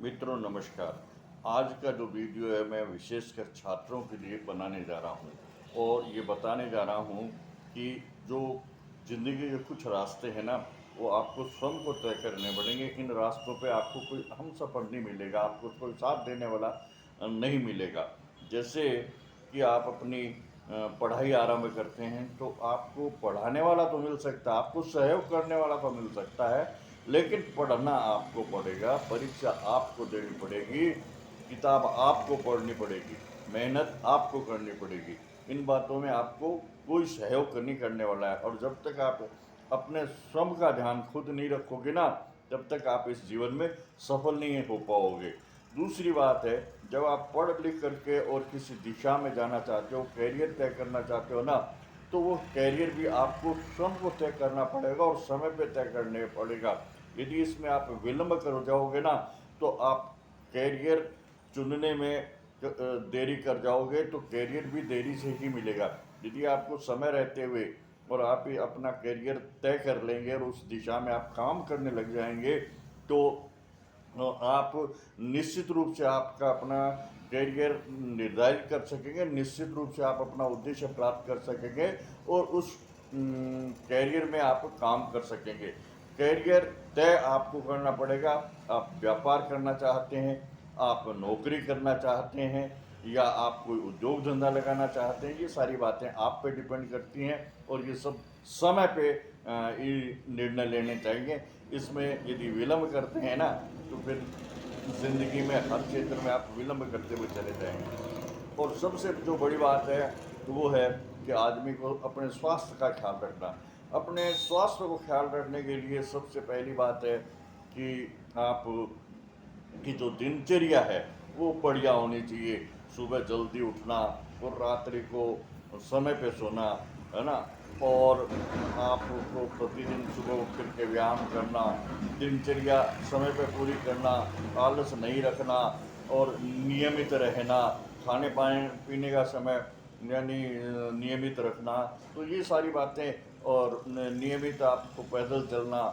मित्रों नमस्कार। आज का जो वीडियो है मैं विशेषकर छात्रों के लिए बनाने जा रहा हूँ और ये बताने जा रहा हूँ कि जो ज़िंदगी के कुछ रास्ते हैं ना, वो आपको स्वयं को तय करने पड़ेंगे। इन रास्तों पे आपको कोई हमसफ़र नहीं मिलेगा, आपको कोई साथ देने वाला नहीं मिलेगा। जैसे कि आप अपनी पढ़ाई आरंभ करते हैं तो आपको पढ़ाने वाला तो मिल सकता है, आपको सहयोग करने वाला तो मिल सकता है, लेकिन पढ़ना आपको पड़ेगा, परीक्षा आपको देनी पड़ेगी, किताब आपको पढ़नी पड़ेगी, मेहनत आपको करनी पड़ेगी। इन बातों में आपको कोई सहयोग नहीं करने वाला है और जब तक आप अपने स्वयं का ध्यान खुद नहीं रखोगे ना, तब तक आप इस जीवन में सफल नहीं हो पाओगे। दूसरी बात है, जब आप पढ़ लिख करके और किसी दिशा में जाना चाहते हो, करियर तय करना चाहते हो ना, तो वो करियर भी आपको स्वयं को तय करना पड़ेगा और समय पे तय करने पड़ेगा। यदि इसमें आप विलंब कर जाओगे ना, तो आप करियर चुनने में देरी कर जाओगे तो करियर भी देरी से ही मिलेगा। यदि आपको समय रहते हुए और आप ही अपना करियर तय कर लेंगे और उस दिशा में आप काम करने लग जाएंगे, तो आप निश्चित रूप से आपका अपना करियर निर्धारित कर सकेंगे, निश्चित रूप से आप अपना उद्देश्य प्राप्त कर सकेंगे और उस करियर में आप काम कर सकेंगे। करियर तय आपको करना पड़ेगा। आप व्यापार करना चाहते हैं, आप नौकरी करना चाहते हैं या आप कोई उद्योग धंधा लगाना चाहते हैं, ये सारी बातें आप पे डिपेंड करती हैं और ये सब समय पे ये निर्णय लेने चाहिए। इसमें यदि विलंब करते हैं ना, तो फिर ज़िंदगी में हर क्षेत्र में आप विलंब करते हुए चले जाएंगे। और सबसे जो बड़ी बात है वो है कि आदमी को अपने स्वास्थ्य का ख्याल रखना। अपने स्वास्थ्य को ख्याल रखने के लिए सबसे पहली बात है कि आप की जो दिनचर्या है वो बढ़िया होनी चाहिए। सुबह जल्दी उठना और रात्रि को समय पे सोना, है ना। और आपको प्रतिदिन सुबह उठ कर के व्यायाम करना, दिनचर्या समय पे पूरी करना, आलस नहीं रखना और नियमित रहना, खाने पाने पीने का समय यानी नियमित रखना। तो ये सारी बातें और नियमित आपको पैदल चलना,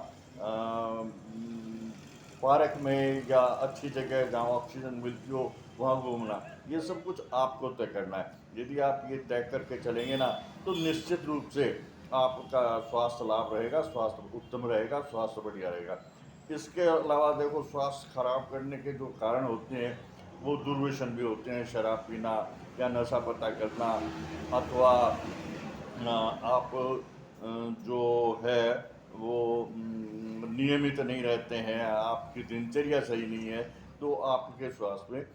पार्क में या अच्छी जगह जहाँ ऑक्सीजन मिलती हो वहाँ घूमना, ये सब कुछ आपको तय करना है। यदि आप ये तय करके चलेंगे ना, तो निश्चित रूप से आपका स्वास्थ्य लाभ रहेगा, स्वास्थ्य उत्तम रहेगा, स्वास्थ्य बढ़िया रहेगा। इसके अलावा देखो, स्वास्थ्य खराब करने के जो कारण होते हैं वो दुर्व्यसन भी होते हैं, शराब पीना या नशा पता करना, अथवा आप जो है वो नियमित नहीं रहते हैं, आपकी दिनचर्या सही नहीं है, तो आपके स्वास्थ्य में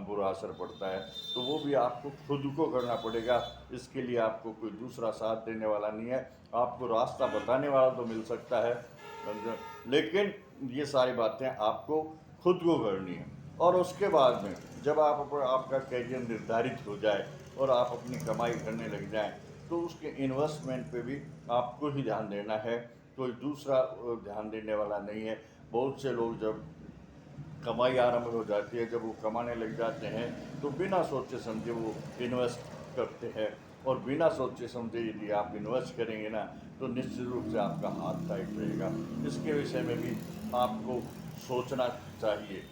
बुरा असर पड़ता है। तो वो भी आपको खुद को करना पड़ेगा। इसके लिए आपको कोई दूसरा साथ देने वाला नहीं है, आपको रास्ता बताने वाला तो मिल सकता है, लेकिन ये सारी बातें आपको खुद को करनी है। और उसके बाद में जब आपका करियर निर्धारित हो जाए और आप अपनी कमाई करने लग जाएं, तो उसके इन्वेस्टमेंट पे भी आपको ही ध्यान देना है, कोई दूसरा ध्यान देने वाला नहीं है। बहुत से लोग जब कमाई आरंभ हो जाती है, जब वो कमाने लग जाते हैं, तो बिना सोचे समझे वो इन्वेस्ट करते हैं और बिना सोचे समझे यदि आप इन्वेस्ट करेंगे ना, तो निश्चित रूप से आपका हाथ टाइट रहेगा। इसके विषय में भी आपको सोचना चाहिए।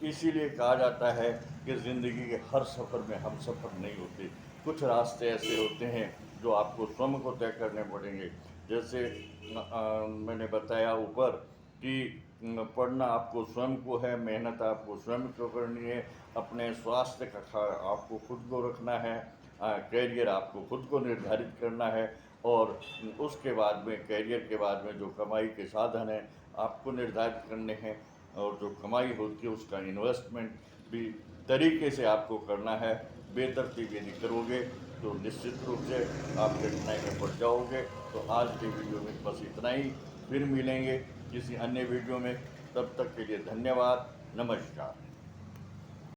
इसीलिए कहा जाता है कि ज़िंदगी के हर सफ़र में हम सफ़र नहीं होते। कुछ रास्ते ऐसे होते हैं जो आपको स्वयं को तय करने पड़ेंगे। जैसे मैंने बताया ऊपर कि पढ़ना आपको स्वयं को है, मेहनत आपको स्वयं को करनी है, अपने स्वास्थ्य का ख्याल आपको खुद को रखना है, करियर आपको खुद को निर्धारित करना है और उसके बाद में करियर के बाद में जो कमाई के साधन हैं आपको निर्धारित करने हैं और जो कमाई होती है उसका इन्वेस्टमेंट भी तरीके से आपको करना है। बेतरतीब यदि करोगे तो निश्चित रूप से आप कठिनाई में पड़ जाओगे। तो आज के वीडियो में बस इतना ही, फिर मिलेंगे किसी अन्य वीडियो में। तब तक के लिए धन्यवाद, नमस्कार।